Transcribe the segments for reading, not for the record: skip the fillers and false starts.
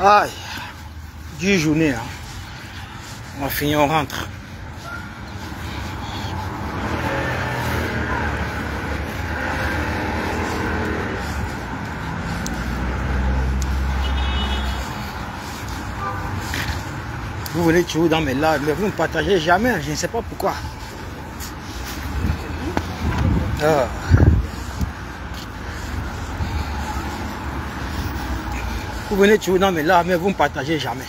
Aïe, 10 journées. Hein. On va finir, on rentre. Vous venez toujours dans mes lives, mais vous ne partagez jamais, je ne sais pas pourquoi. Ah. Vous venez toujours dans mes lives, mais vous ne partagez jamais.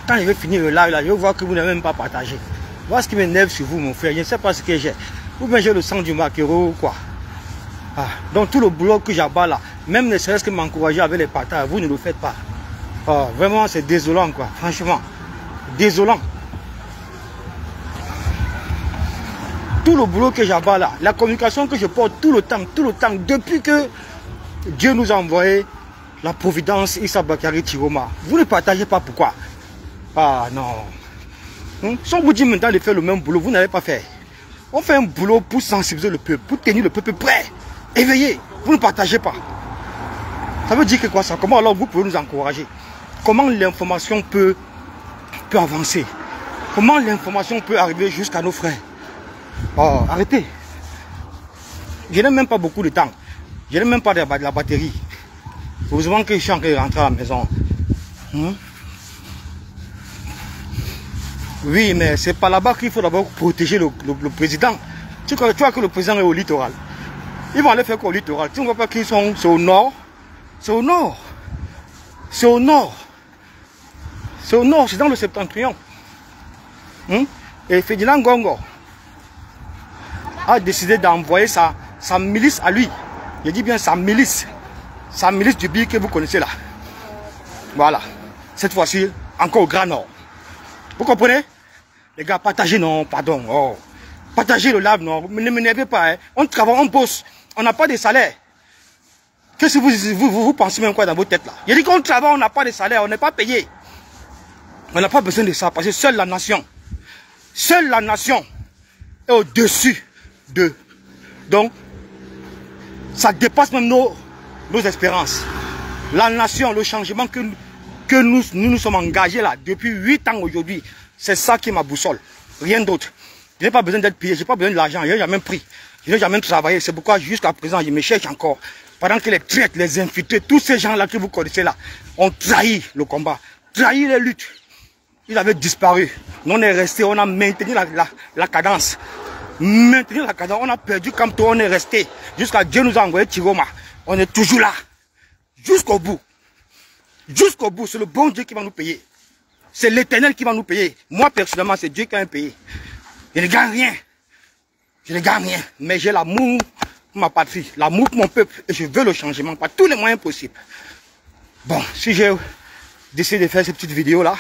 Quand je vais finir le live, là, je vais voir que vous n'avez même pas partagé. Voilà ce qui m'énerve sur vous, mon frère. Je ne sais pas ce que j'ai. Ou bien j'ai le sang du maquereau ou quoi. Ah. Donc tout le boulot que j'abats là, même ne serait-ce que m'encourager avec les partages, vous ne le faites pas. Ah, vraiment, c'est désolant, quoi. Franchement, désolant. Tout le boulot que j'abats là, la communication que je porte tout le temps, depuis que Dieu nous a envoyé la providence Issa Bakari Tiroma. Vous ne partagez pas pourquoi? Ah non. Si on vous dit maintenant de faire le même boulot, vous n'allez pas faire. On fait un boulot pour sensibiliser le peuple, pour tenir le peuple prêt, éveillé. Vous ne partagez pas. Ça veut dire que quoi ça? Comment alors vous pouvez nous encourager? Comment l'information peut avancer? Comment l'information peut arriver jusqu'à nos frères? Oh, arrêtez. Je n'ai même pas beaucoup de temps. Je n'ai même pas de la batterie. Heureusement que je suis en train de rentrer à la maison. Oui, mais c'est pas là-bas qu'il faut d'abord protéger le président. Tu vois que le président est au littoral. Ils vont aller faire quoi au littoral? Tu ne vois pas qu'ils sont... C'est au nord. C'est au nord. C'est au nord. C'est au nord, c'est dans le septentrion. Et Ferdinand Gongo a décidé d'envoyer sa milice à lui. Je dis bien sa milice. Sa milice du Bi que vous connaissez là. Voilà. Cette fois-ci, encore au Grand Nord. Vous comprenez? Les gars, partagez, non, pardon. Oh. Partagez le live, non. Ne m'énervez pas. Hein. On travaille, on bosse. On n'a pas de salaire. Qu'est-ce que vous pensez même quoi dans vos têtes là? Je dis qu'on travaille, on n'a pas de salaire, on n'est pas payé. On n'a pas besoin de ça parce que seule la nation est au-dessus de. Donc, ça dépasse même nos espérances. La nation, le changement que nous sommes engagés là depuis 8 ans aujourd'hui, c'est ça qui est ma boussole. Rien d'autre. Je n'ai pas besoin d'être payé, je n'ai pas besoin de l'argent, je n'ai jamais pris. Je n'ai jamais travaillé. C'est pourquoi jusqu'à présent, je me cherche encore. Pendant que les traites, les infiltrés, tous ces gens-là que vous connaissez là, ont trahi le combat, trahi les luttes. Ils avaient disparu. Nous, on est resté, on a maintenu la cadence. Maintenu la cadence, on a perdu comme tout, on est resté. Jusqu'à Dieu nous a envoyé Tiroma. On est toujours là. Jusqu'au bout. Jusqu'au bout, c'est le bon Dieu qui va nous payer. C'est l'Éternel qui va nous payer. Moi, personnellement, c'est Dieu qui va me payer. Je ne gagne rien. Je ne gagne rien. Mais j'ai l'amour pour ma patrie, l'amour pour mon peuple. Et je veux le changement par tous les moyens possibles. Bon, si j'ai décidé de faire cette petite vidéo là,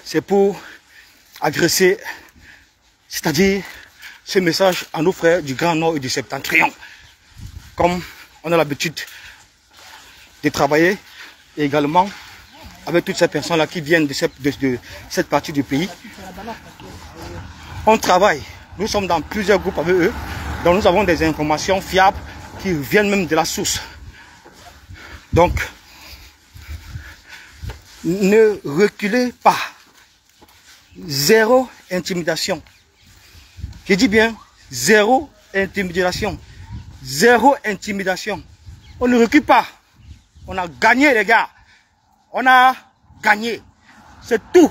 c'est pour adresser, c'est-à-dire ce message à nos frères du Grand Nord et du Septentrion. Comme on a l'habitude de travailler et également avec toutes ces personnes-là qui viennent de cette partie du pays. On travaille. Nous sommes dans plusieurs groupes avec eux. Donc nous avons des informations fiables qui viennent même de la source. Donc, ne reculez pas. Zéro intimidation. Je dis bien, zéro intimidation. Zéro intimidation. On ne recule pas. On a gagné les gars. On a gagné. C'est tout.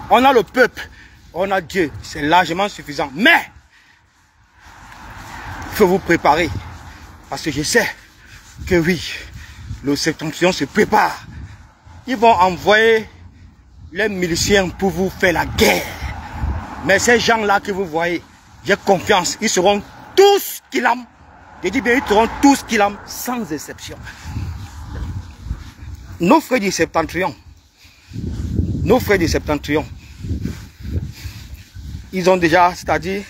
On a le peuple. On a Dieu. C'est largement suffisant. Mais, il faut vous préparer. Parce que je sais que oui, le septentrion se prépare. Ils vont envoyer les miliciens pour vous faire la guerre. Mais ces gens-là que vous voyez, j'ai confiance. Ils seront tous kilams. Je dis bien, ils seront tous kilams, sans exception. Nos frères du septentrion, ils ont déjà, c'est-à-dire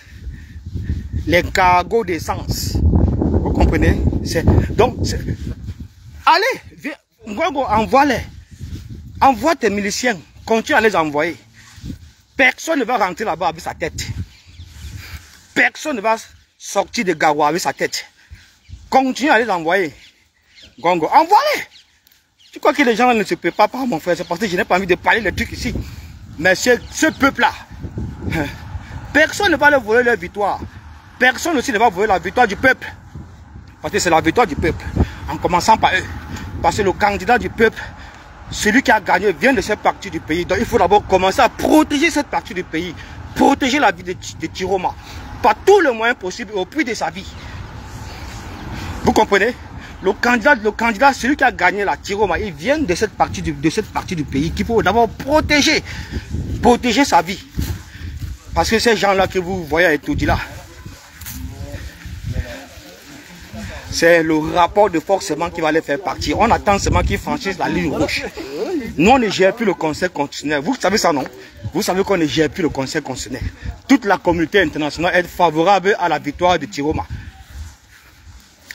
les cargos d'essence. Vous comprenez? Donc, allez, viens, envoie-les. Envoie tes miliciens, continue à les envoyer. Personne ne va rentrer là-bas avec sa tête. Personne ne va sortir de Gawa avec sa tête. Continue à les envoyer. Gongo, envoie-les. Tu crois que les gens ne se préparent pas, mon frère? C'est parce que je n'ai pas envie de parler des trucs ici. Mais ce peuple-là, personne ne va leur voler leur victoire. Personne aussi ne va voler la victoire du peuple. Parce que c'est la victoire du peuple. En commençant par eux. Parce que le candidat du peuple, celui qui a gagné, vient de cette partie du pays. Donc il faut d'abord commencer à protéger cette partie du pays. Protéger la vie de Chiroma. Par tous les moyens possibles au prix de sa vie. Vous comprenez? Le candidat, celui qui a gagné la Chiroma, il vient de cette partie du pays qu'il faut d'abord protéger. Protéger sa vie. Parce que ces gens-là que vous voyez à Etoudi là, c'est le rapport de force seulement qui va les faire partir. On attend seulement qu'ils franchissent la ligne rouge. Nous, on ne gère plus le Conseil constitutionnel. Vous savez ça, non? Vous savez qu'on ne gère plus le Conseil constitutionnel. Toute la communauté internationale est favorable à la victoire de Chiroma.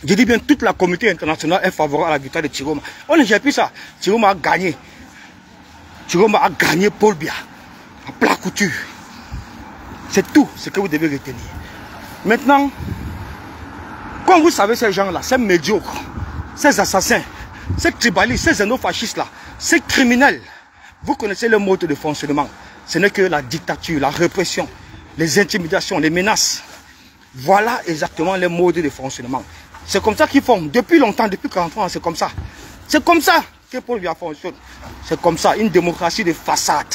Je dis bien, toute la communauté internationale est favorable à la victoire de Chiroma. On ne gère plus ça. Chiroma a gagné. Chiroma a gagné Paul Biya. À plat couture. C'est tout ce que vous devez retenir. Maintenant, comme vous savez, ces gens-là, ces médiocres, ces assassins, ces tribalistes, ces xénofascistes-là, ces criminels, vous connaissez le mode de fonctionnement. Ce n'est que la dictature, la répression, les intimidations, les menaces. Voilà exactement les modes de fonctionnement. C'est comme ça qu'ils font. Depuis longtemps, depuis 40 ans, c'est comme ça. C'est comme ça que Paul Biya fonctionne. C'est comme ça, une démocratie de façade.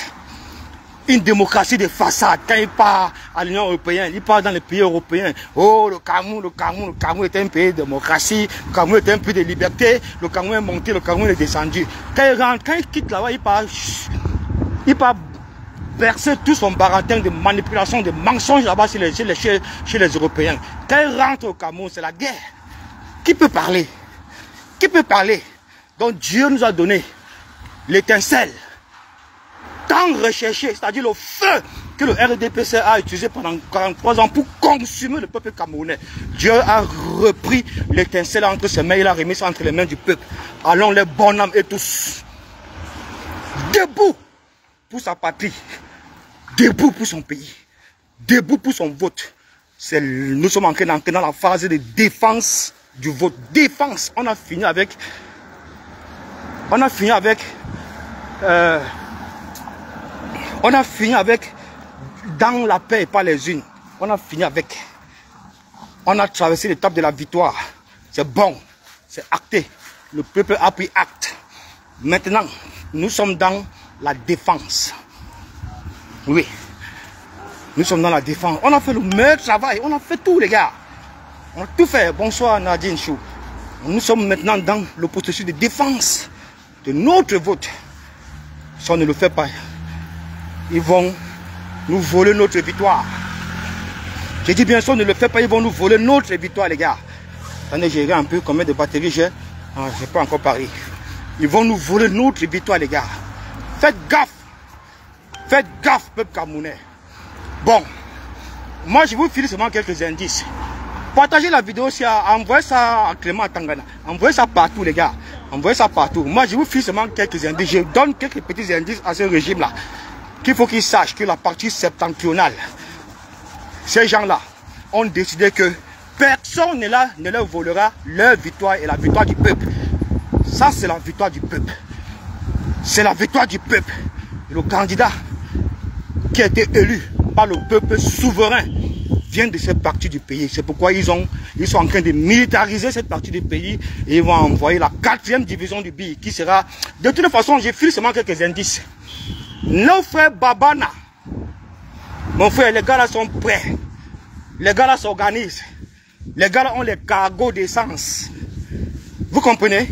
Une démocratie de façade. Quand il part à l'Union européenne, il part dans les pays européens. Oh, le Cameroun est un pays de démocratie. Le Cameroun est un pays de liberté. Le Cameroun est monté, le Cameroun est descendu. Quand il rentre, quand il quitte là-bas, il part verser tout son baratin de manipulation, de mensonges là-bas chez les Européens. Quand il rentre au Cameroun, c'est la guerre. Qui peut parler? Qui peut parler? Donc Dieu nous a donné l'étincelle. Tant recherché, c'est-à-dire le feu que le RDPC a utilisé pendant 43 ans pour consumer le peuple camerounais. Dieu a repris l'étincelle entre ses mains, il a remis ça entre les mains du peuple. Allons les bonhommes et tous, debout pour sa patrie, debout pour son pays, debout pour son vote. Nous sommes entrés dans la phase de défense du vote. Défense, on a fini avec dans la paix et pas les unes. On a fini avec. On a traversé l'étape de la victoire. C'est bon. C'est acté. Le peuple a pris acte. Maintenant, nous sommes dans la défense. Oui. Nous sommes dans la défense. On a fait le meilleur travail. On a fait tout, les gars. On a tout fait. Bonsoir, Nadine Chou. Nous sommes maintenant dans le processus de défense de notre vote. Si on ne le fait pas, ils vont nous voler notre victoire. Je dis bien, si on ne le fait pas, ils vont nous voler notre victoire, les gars. Attendez, j'ai un peu combien de batteries j'ai. Ah, je n'ai pas encore parlé. Ils vont nous voler notre victoire, les gars. Faites gaffe. Faites gaffe, peuple camerounais. Bon, moi je vous file seulement quelques indices. Partagez la vidéo aussi, envoyez ça à Clément Tangana. Envoyez ça partout, les gars. Envoyez ça partout. Moi je vous file seulement quelques indices. Je donne quelques petits indices à ce régime-là. Qu'il faut qu'ils sachent que la partie septentrionale, ces gens-là ont décidé que personne ne leur volera leur victoire et la victoire du peuple. Ça, c'est la victoire du peuple. C'est la victoire du peuple. Le candidat qui a été élu par le peuple souverain vient de cette partie du pays. C'est pourquoi ils sont en train de militariser cette partie du pays et ils vont envoyer la 4e division du pays qui sera... De toute façon, j'ai filé seulement quelques indices. Nos frères Babana, mon frère, les gars là sont prêts. Les gars là s'organisent. Les gars là ont les cargos d'essence. Vous comprenez?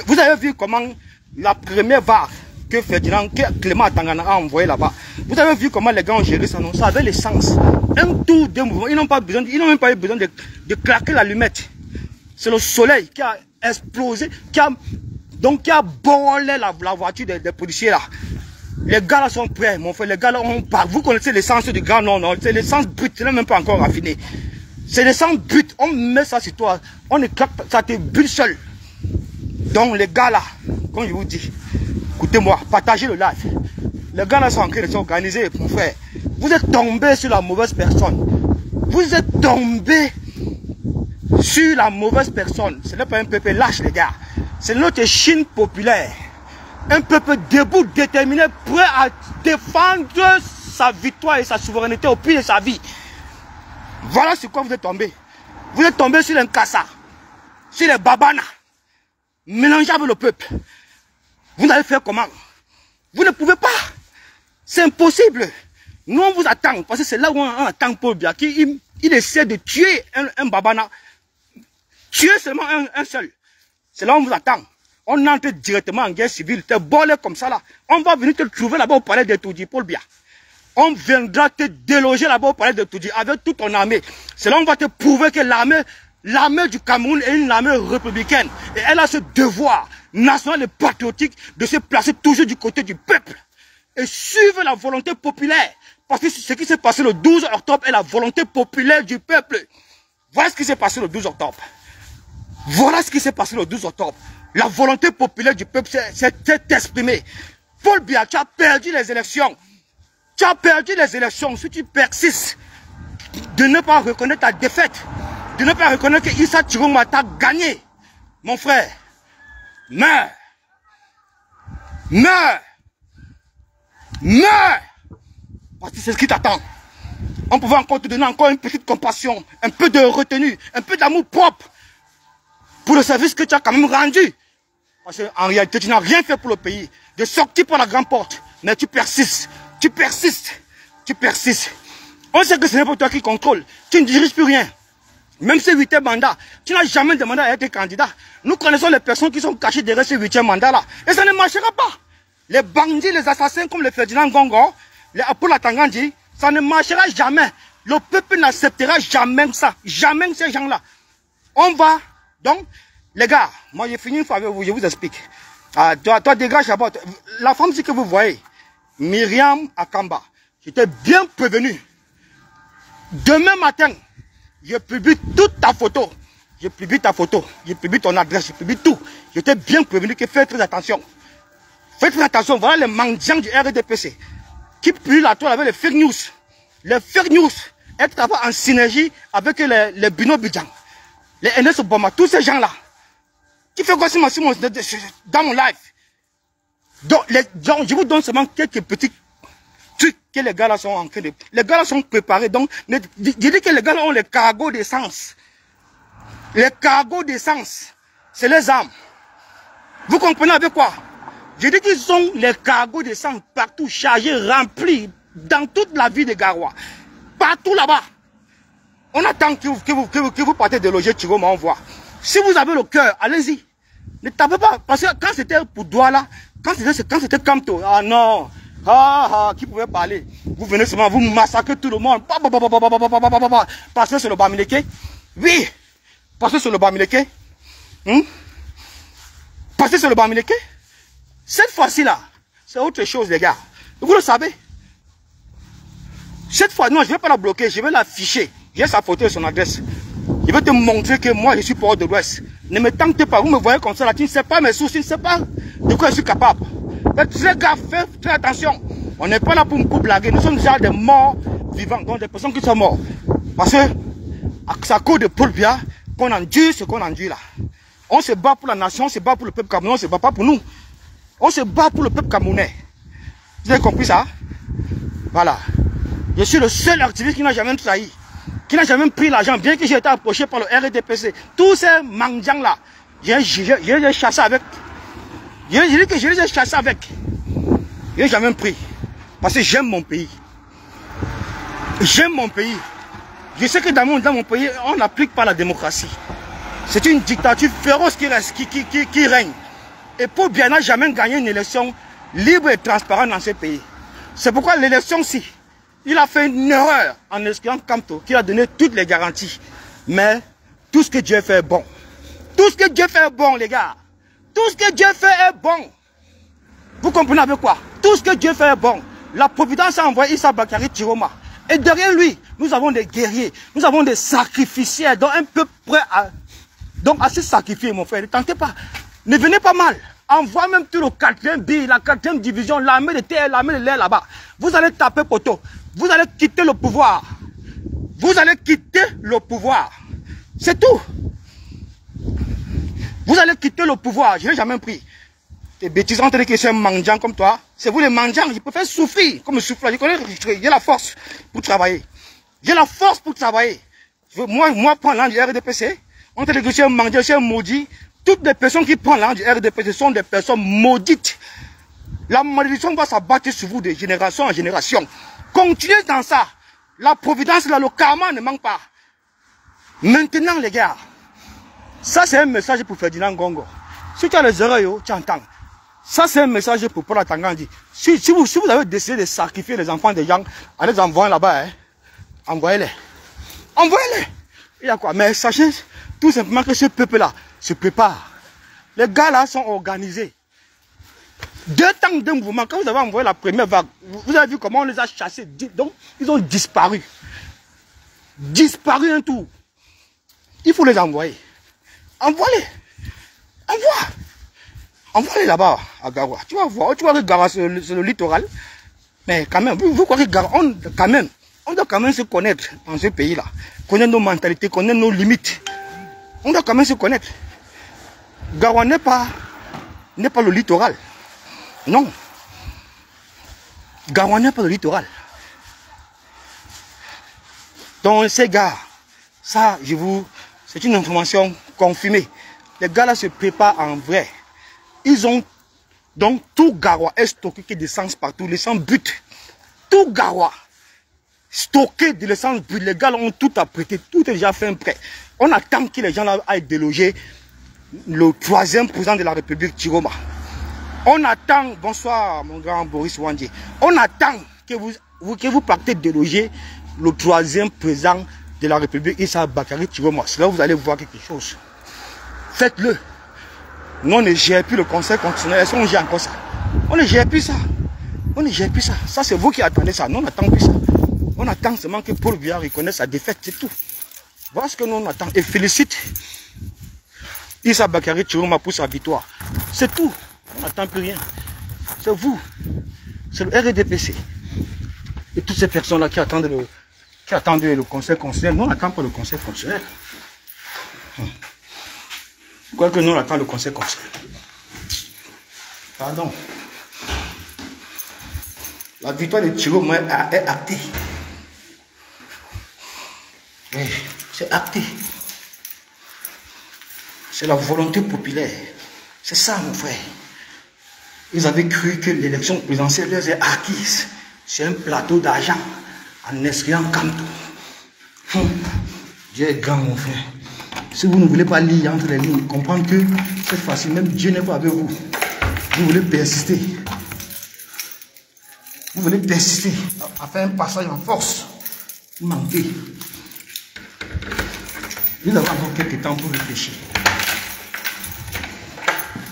Vous avez vu comment la première vague que Clément Tangana a envoyé là-bas. Vous avez vu comment les gars ont géré ça, non? Ça avait l'essence. Un tour de mouvement. Ils n'ont même pas eu besoin de claquer l'allumette. C'est le soleil qui a explosé, qui a brûlé la voiture des policiers là. Les gars là sont prêts, mon frère. Les gars là ont pas. Vous connaissez l'essence du Grand Nord, non? C'est l'essence brute, ce n'est même pas encore raffiné. C'est l'essence brute. On met ça sur toi. On éclate, ça te brûle seul. Donc les gars là, comme je vous dis, écoutez-moi, partagez le live. Les gars là sont en train de s'organiser, mon frère. Vous êtes tombé sur la mauvaise personne. Vous êtes tombé sur la mauvaise personne. Ce n'est pas un peuple lâche, les gars. C'est notre Chine populaire. Un peuple debout, déterminé, prêt à défendre sa victoire et sa souveraineté au prix de sa vie. Voilà sur quoi vous êtes tombé. Vous êtes tombé sur l'Inkasa, sur les Babana, mélangés avec le peuple. Vous allez faire comment? Vous ne pouvez pas. C'est impossible. Nous, on vous attend, parce que c'est là où on attend Paul Biya, il essaie de tuer un Babana. Tuer seulement un seul. C'est là où on vous attend. On entre directement en guerre civile. T'es bolé comme ça là. On va venir te trouver là-bas au palais de Toudi, Paul Biya. On viendra te déloger là-bas au palais de Toudi avec toute ton armée. C'est là où on va te prouver que l'armée du Cameroun est une armée républicaine. Et elle a ce devoir national et patriotique de se placer toujours du côté du peuple. Et suivre la volonté populaire. Parce que ce qui s'est passé le 12 octobre est la volonté populaire du peuple. Voilà ce qui s'est passé le 12 octobre. Voilà ce qui s'est passé le 12 octobre. La volonté populaire du peuple s'est exprimée. Paul Biya, tu as perdu les élections. Tu as perdu les élections. Si tu persistes de ne pas reconnaître ta défaite, de ne pas reconnaître que Issa Chiroma t'a gagné, mon frère, meurs. Meurs. Meurs. Parce que c'est ce qui t'attend. On pouvait encore te donner encore une petite compassion, un peu de retenue, un peu d'amour propre pour le service que tu as quand même rendu. Parce qu'en réalité, tu n'as rien fait pour le pays. De sortir par la grande porte. Mais tu persistes. Tu persistes. Tu persistes. On sait que ce n'est pas toi qui contrôle. Tu ne diriges plus rien. Même ce 8e mandat, tu n'as jamais demandé à être candidat. Nous connaissons les personnes qui sont cachées derrière ce 8e mandat-là. Et ça ne marchera pas. Les bandits, les assassins comme le Ferdinand Gongo, les Apollo Tangandi, ça ne marchera jamais. Le peuple n'acceptera jamais ça. Jamais ces gens-là. On va... Donc, les gars, moi j'ai fini une fois avec vous, je vous explique. Ah, toi dégage d'abord. La femme que vous voyez, Myriam Akamba, j'étais bien prévenu. Demain matin, je publie toute ta photo. Je publie ta photo, je publie ton adresse, je publie tout. J'étais bien prévenu que faites très attention. Faites très attention, voilà les mendiants du RDPC qui publient la toile avec les fake news. Les fake news, être en synergie avec les Bino Bidjan. Les NS Obama, tous ces gens-là, qui font quoi dans mon live. Donc, je vous donne seulement quelques petits trucs que les gars-là sont en train de... Les gars-là sont préparés, donc, je dis que les gars-là ont les cargos d'essence. Les cargos d'essence, c'est les armes. Vous comprenez avec quoi? Je dis qu'ils ont les cargos d'essence partout, chargés, remplis, dans toute la ville de Garoua. Partout là-bas. On attend que vous partez de loger Chiroma, on voit. Si vous avez le cœur, allez-y. Ne tapez pas. Parce que quand c'était pour Douala, quand c'était Kamto, ah non, qui pouvait parler? Vous venez seulement, vous massacrez tout le monde. Parce que c'est le Bamileke. Oui. Parce que c'est le Bamileke. Parce que c'est le Bamileke. Cette fois-ci là, c'est autre chose les gars. Vous le savez. Cette fois, non, je ne vais pas la bloquer, je vais l'afficher. J'ai sa photo et son adresse. Je vais te montrer que moi, je suis port de l'Ouest. Ne me tentez pas, vous me voyez comme ça là, tu ne sais pas mes sources, tu ne sais pas de quoi je suis capable. Faites très gaffe, faites très attention. On n'est pas là pour blaguer, nous sommes déjà des morts vivants, donc des personnes qui sont mortes. Parce que, à cause de Paul Biya, qu'on endure ce qu'on endure là. On se bat pour la nation, on se bat pour le peuple camerounais, on ne se bat pas pour nous. On se bat pour le peuple camerounais. Vous avez compris ça? Voilà. Je suis le seul activiste qui n'a jamais trahi, qui n'a jamais pris l'argent, bien que j'ai été approché par le RDPC. Tous ces mendiants là, je les ai chassés avec. Je dis que je les ai chassés avec. Je n'ai jamais pris. Parce que j'aime mon pays. J'aime mon pays. Je sais que dans mon pays, on n'applique pas la démocratie. C'est une dictature féroce qui règne. Et Paul Biya n'a jamais gagné une élection libre et transparente dans ce pays. C'est pourquoi l'élection-ci, il a fait une erreur en excluant Kamto, qui a donné toutes les garanties. Mais tout ce que Dieu fait est bon. Tout ce que Dieu fait est bon, les gars. Tout ce que Dieu fait est bon. Vous comprenez avec quoi? Tout ce que Dieu fait est bon. La Providence a envoyé Issa Bakary Chiroma. Et derrière lui, nous avons des guerriers, nous avons des sacrificiaires, donc un peu prêts à se sacrifier, mon frère. Ne tentez pas. Ne venez pas mal. Envoie même tout le 4e BI, la 4e division, l'armée de terre, l'armée de l'air là-bas. Vous allez taper poteau. Vous allez quitter le pouvoir. Vous allez quitter le pouvoir. C'est tout. Vous allez quitter le pouvoir, je n'ai jamais pris. Tes bêtises, on te dit que je suis un mendiant comme toi. C'est vous les mendiants, je préfère souffrir comme souffrir. Je connais, j'ai la force pour travailler. J'ai la force pour travailler. Moi, prendre l'an du RDPC, on te dit que je suis un mendiant, je suis un maudit. Toutes les personnes qui prennent l'an du RDPC sont des personnes maudites. La malédiction va s'abattre sur vous de génération en génération. Continuez dans ça. La providence, là, le karma ne manque pas. Maintenant, les gars, ça c'est un message pour Ferdinand Gongo. Si tu as les erreurs, tu entends. Ça c'est un message pour Paul Atangandi. Si vous avez décidé de sacrifier les enfants des gens, allez les envoyer là-bas. Hein. Envoyez-les. Envoyez-les. Il y a quoi? Mais sachez tout simplement que ce peuple-là se prépare. Les gars là sont organisés. 2 temps de mouvement. Quand vous avez envoyé la première vague, vous avez vu comment on les a chassés. Donc, ils ont disparu. Disparu un tout. Il faut les envoyer. Envoie-les. Envoie-les là-bas à Garoua. Tu vas voir que Garoua c'est le littoral. Mais quand même, vous croyez que Garoua, on doit quand même se connaître dans ce pays-là. Connaître nos mentalités, connaître nos limites. On doit quand même se connaître. Garoua n'est pas le littoral. Non. Garoua n'est pas le littoral. Donc ces gars, ça, c'est une information confirmée. Les gars là se préparent en vrai. Ils ont donc tout Garoua est stocké que d'essence partout, l'essence brute. Tout Garoua stocké de l'essence brute. Les gars là ont tout apprêté, tout est déjà fait prêt. On attend que les gens là aillent déloger le 3e président de la République, Chiroma. On attend, bonsoir mon grand Boris Wandje, on attend que vous partez déloger le 3e président de la République, Issa Bakary Chiroma. C'est là où vous allez voir quelque chose. Faites-le. Nous, on ne gère plus le conseil constitutionnel. Est-ce qu'on gère encore ça? On ne gère plus ça. On ne gère plus ça. Ça, c'est vous qui attendez ça. Nous, on n'attend plus ça. On attend seulement que Paul Biya reconnaisse sa défaite, c'est tout. Voilà ce que nous, on attend. Et félicite Issa Bakary Chiroma pour sa victoire. C'est tout. On n'attend plus rien. C'est vous. C'est le RDPC. Et toutes ces personnes-là qui attendent le conseil constitutionnel. Nous, on n'attend pas le conseil constitutionnel. Quoique nous, on attend le conseil constitutionnel. Pardon. La victoire de Chiroma est actée. Oui, c'est acté. C'est la volonté populaire. C'est ça, mon frère. Ils avaient cru que l'élection présidentielle leur est acquise. C'est un plateau d'argent en escrivant Kanto. Dieu est grand, mon frère. Si vous ne voulez pas lire entre les lignes, comprendre que cette fois-ci, même Dieu n'est pas avec vous. Vous voulez persister. Vous voulez persister à faire un passage en force. Vous manquez. Vous avez encore quelques temps pour réfléchir.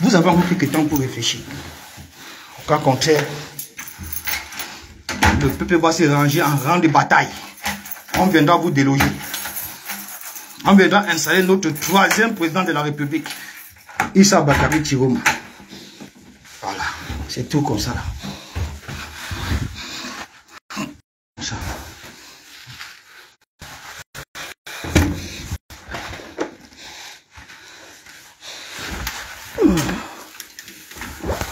Vous avez encore quelques temps pour réfléchir. Au cas contraire, le peuple va se ranger en rang de bataille. On viendra vous déloger. On viendra installer notre 3e président de la République, Issa Bakary Chiroma. Voilà, c'est tout comme ça. Comme ça.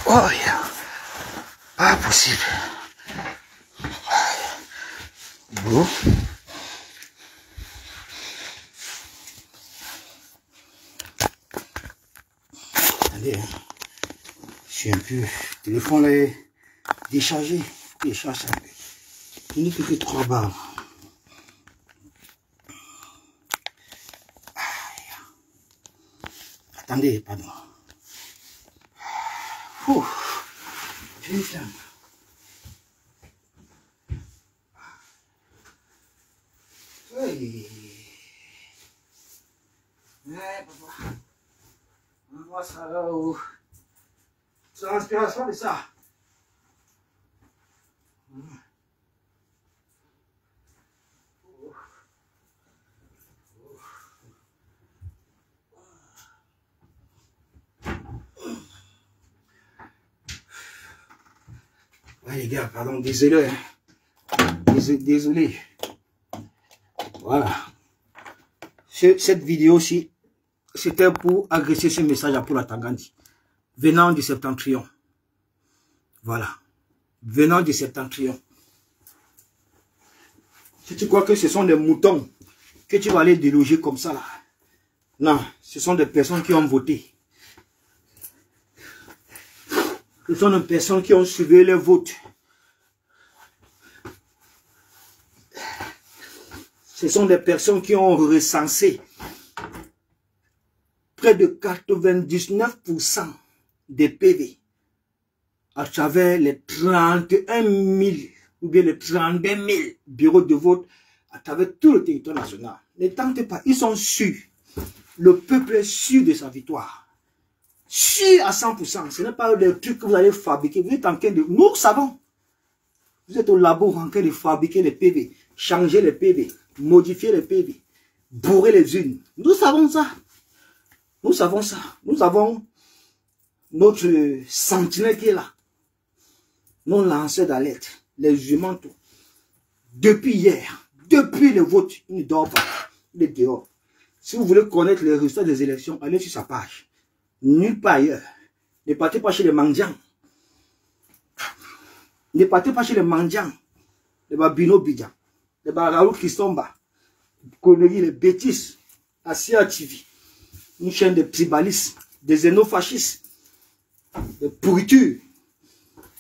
Oh, yeah. Pas possible. Bon. Attendez, hein. Je suis un peu... Le téléphone là est déchargé. Décharge ça. Il n'y a que 3 balles. Attendez, pardon. Putain. Oui. Ouais, papa. On voit ça là-haut. C'est l'inspiration de ça. Ouais, les gars, pardon, désolé. Hein. Désolé. Voilà. Cette vidéo-ci c'était pour agresser ce message à Paul Atangandi, venant du Septentrion. Voilà. Venant du Septentrion. Si tu crois que ce sont des moutons que tu vas aller déloger comme ça là. Non, ce sont des personnes qui ont voté. Ce sont des personnes qui ont suivi les votes. Ce sont des personnes qui ont recensé près de 99% des PV à travers les 31 000 ou bien les 32 000 bureaux de vote à travers tout le territoire national. Ne tentez pas, ils sont sûrs. Le peuple est sûr de sa victoire. Sûr à 100%. Ce n'est pas des trucs que vous allez fabriquer. Vous êtes en train de... Nous savons. Vous êtes au labo en train de fabriquer les PV, changer les PV, modifier les PV, bourrer les urnes. Nous savons ça. Nous savons ça. Nous avons notre sentinelle qui est là. Nos lanceurs d'alerte, les humains, tout. Depuis hier, depuis le vote, il ne dort pas. Il est dehors. Si vous voulez connaître les résultats des élections, allez sur sa page. Nulle part ailleurs. Ne partez pas chez les mendiants. Ne partez pas chez les mendiants. Les Babino Bidjan. Les Raoul Kistomba. Conneries, les bêtises. Asia TV. Une chaîne de tribalistes, des xénofascistes, des pourritures.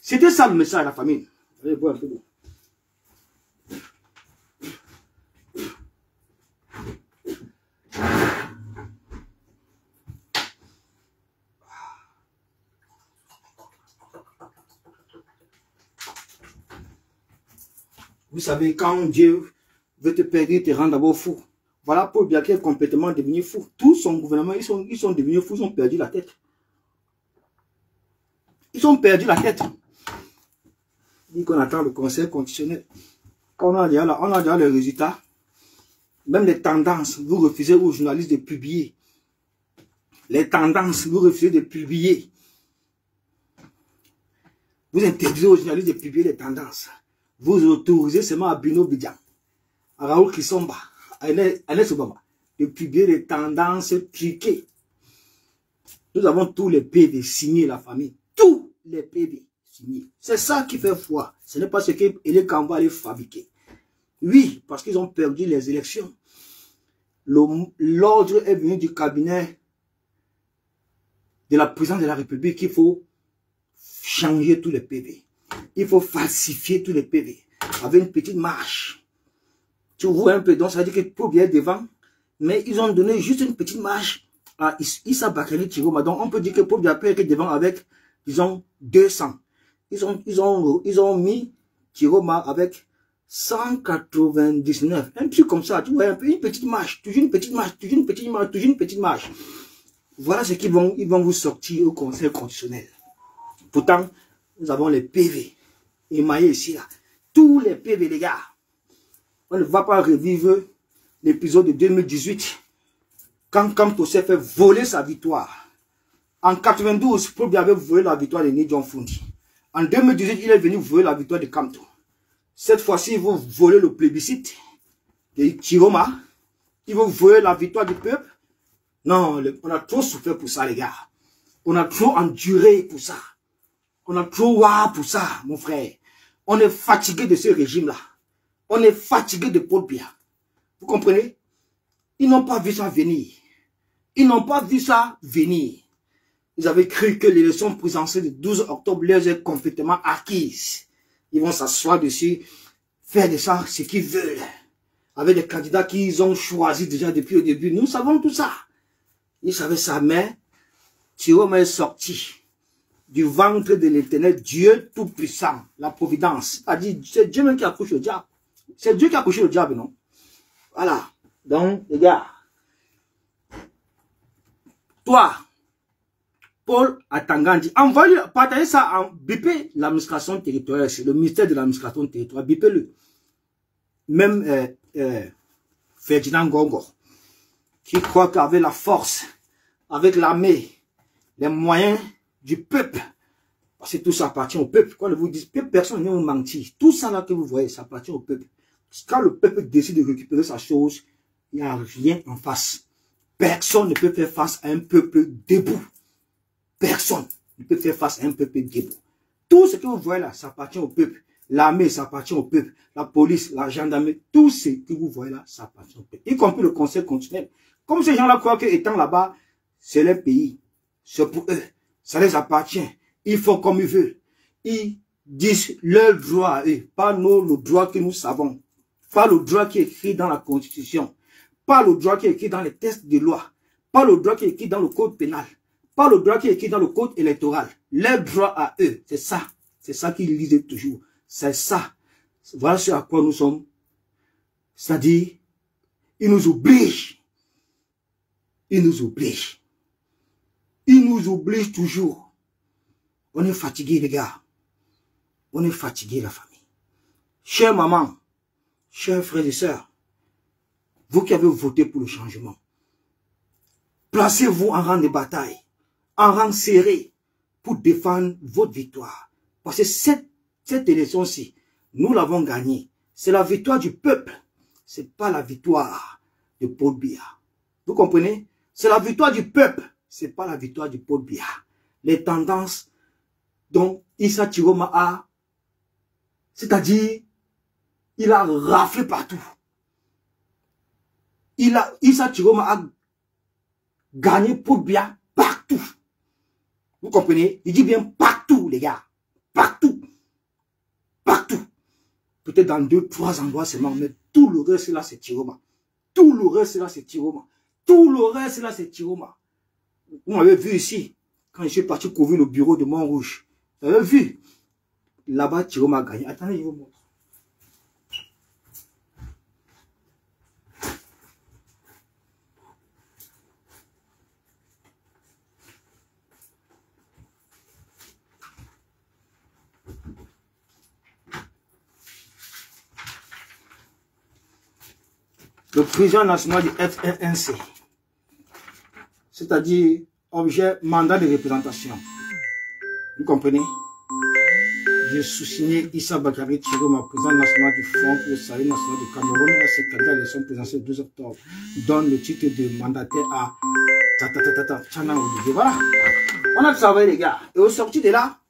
C'était ça le message à la famille. Allez boire un peu d'eau. Vous savez, quand Dieu veut te perdre, il te rend d'abord fou. Voilà Paul Biya qui est complètement devenu fou. Tout son gouvernement, ils sont devenus fous, ils ont perdu la tête. Ils ont perdu la tête. Il dit qu'on attend le conseil constitutionnel. Quand on a déjà les résultats, même les tendances, vous refusez aux journalistes de publier. Les tendances, vous refusez de publier. Vous interdisez aux journalistes de publier les tendances. Vous autorisez seulement à Bino Bidjan, à Raoul Kisomba, à Enes Obama, de publier les tendances truquées. Nous avons tous les PV signés, la famille. Tous les PV signés. C'est ça qui fait foi. Ce n'est pas ce qu'Ele Kamba allait fabriquer. Oui, parce qu'ils ont perdu les élections. L'ordre est venu du cabinet de la présidence de la République qu'il faut changer tous les PV. Il faut falsifier tous les PV avec une petite marche. Tu vois un peu, donc ça veut dire que Paul Biya est devant, mais ils ont donné juste une petite marche à Issa Bakary Chiroma. Donc on peut dire que Paul Biya peut être devant avec, disons, 200. Ils ont mis Chiroma avec 199. Un truc comme ça, tu vois, un peu, une petite marche, toujours une petite marche, toujours une petite marche, toujours une petite marche. Voilà ce qu'ils vont vous sortir au Conseil constitutionnel. Pourtant, nous avons les PV émaillés ici, là. Tous les PV, les gars. On ne va pas revivre l'épisode de 2018 quand Kamto s'est fait voler sa victoire. En 92, Paul Biya avait volé la victoire de Ni Jong-Fundi. En 2018, il est venu voler la victoire de Kamto. Cette fois-ci, il veut voler le plébiscite de Chiroma. Il veut voler la victoire du peuple. Non, on a trop souffert pour ça, les gars. On a trop enduré pour ça. On a trop war pour ça, mon frère. On est fatigué de ce régime-là. On est fatigué de Paul Biya. Vous comprenez? Ils n'ont pas vu ça venir. Ils n'ont pas vu ça venir. Ils avaient cru que l'élection présidentielle du 12 octobre leur est complètement acquise. Ils vont s'asseoir dessus, faire de ça ce qu'ils veulent. Avec des candidats qu'ils ont choisis déjà depuis le début. Nous savons tout ça. Ils savaient ça, mais Chiroma est sorti du ventre de l'Éternel, Dieu tout-puissant, la providence. C'est Dieu même qui a couché le diable. C'est Dieu qui a couché le diable, non? Voilà. Donc, les gars, toi, Paul Atangandi, envoyez, partagez ça en bipez l'administration territoriale, c'est le ministère de l'administration territoriale, bipez-le. Même Ferdinand Gongo, qui croit qu'avec la force, avec l'armée, les moyens du peuple, parce que tout ça appartient au peuple. Quand vous dites peuple, personne ne vient vous mentir. Tout ça là que vous voyez, ça appartient au peuple. Quand le peuple décide de récupérer sa chose, il n'y a rien en face. Personne ne peut faire face à un peuple debout. Personne ne peut faire face à un peuple debout. Tout ce que vous voyez là, ça appartient au peuple. L'armée, ça appartient au peuple. La police, la gendarmerie, tout ce que vous voyez là, ça appartient au peuple. Y compris le conseil constitutionnel. Comme ces gens-là croient qu'étant là-bas, c'est leur pays. C'est pour eux. Ça les appartient. Ils font comme ils veulent. Ils disent leur droit à eux. Pas nous, le droit que nous savons. Pas le droit qui est écrit dans la Constitution. Pas le droit qui est écrit dans les textes de loi. Pas le droit qui est écrit dans le code pénal. Pas le droit qui est écrit dans le code électoral. Leur droit à eux, c'est ça. C'est ça qu'ils lisent toujours. C'est ça. Voilà ce à quoi nous sommes. C'est-à-dire, ils nous obligent. Ils nous obligent. Ils nous obligent toujours. On est fatigué, les gars. On est fatigué, la famille. Chère maman, chers frères et sœurs, vous qui avez voté pour le changement, placez-vous en rang de bataille, en rang serré, pour défendre votre victoire. Parce que cette élection-ci, nous l'avons gagnée. C'est la victoire du peuple. Ce n'est pas la victoire de Paul Biya. Vous comprenez? C'est la victoire du peuple. Ce n'est pas la victoire du Paul Biya. Les tendances dont Issa Chiroma a, c'est-à-dire, il a raflé partout. Issa Chiroma a gagné Paul Biya partout. Vous comprenez? Il dit bien partout, les gars. Partout. Partout. Peut-être dans 2-3 endroits seulement, mais tout le reste là, c'est Chiroma. Tout le reste là, c'est Chiroma. Tout le reste là, c'est Chiroma. Vous m'avez vu ici, quand je suis parti couvrir le bureau de Montrouge. Vous avez vu? Là-bas, Chiroma a gagné. Attendez, je vous montre. Le président national du FNC, c'est-à-dire objet mandat de représentation. Vous comprenez? J'ai sous-signé Issa Bakary Chiroma, président national du Front pour le salut national du Cameroun, à ses candidats à l'élection présidentielle 12 octobre, donne le titre de mandataire à Tchana Oudoué. Voilà. On a travaillé, les gars. Et au sorti de là,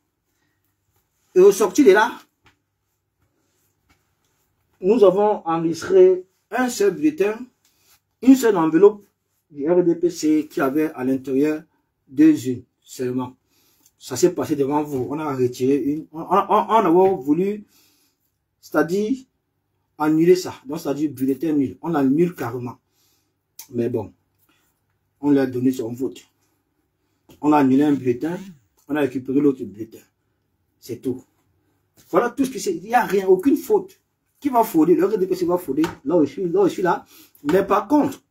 nous avons enregistré un seul bulletin, une seule enveloppe du RDPC qui avait à l'intérieur 2 unes seulement. Ça s'est passé devant vous. On a retiré une. On a voulu, c'est-à-dire annuler ça. Donc, c'est-à-dire bulletin nul. On annule carrément. Mais bon, on lui a donné son vote. On a annulé un bulletin. On a récupéré l'autre bulletin. C'est tout. Voilà tout ce que c'est. Il n'y a rien, aucune faute. Qui va frauder? Le RDPC va frauder. Là où je suis là. Mais par contre,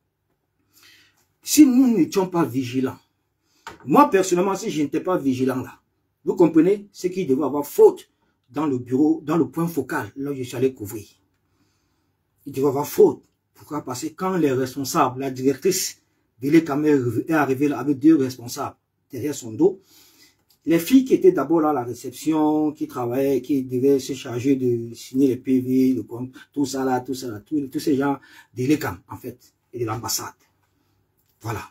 si nous n'étions pas vigilants, moi personnellement, si je n'étais pas vigilant là, vous comprenez, c'est qu'il devait avoir faute dans le bureau, dans le point focal, là où je suis allé couvrir. Il devait avoir faute. Pourquoi? Parce que quand les responsables, la directrice de l'ECAM est arrivée là avec 2 responsables derrière son dos, les filles qui étaient d'abord là à la réception, qui travaillaient, qui devaient se charger de signer les PV, tout ça là, tous ces gens de l'ECAM, en fait, et de l'ambassade. Voilà.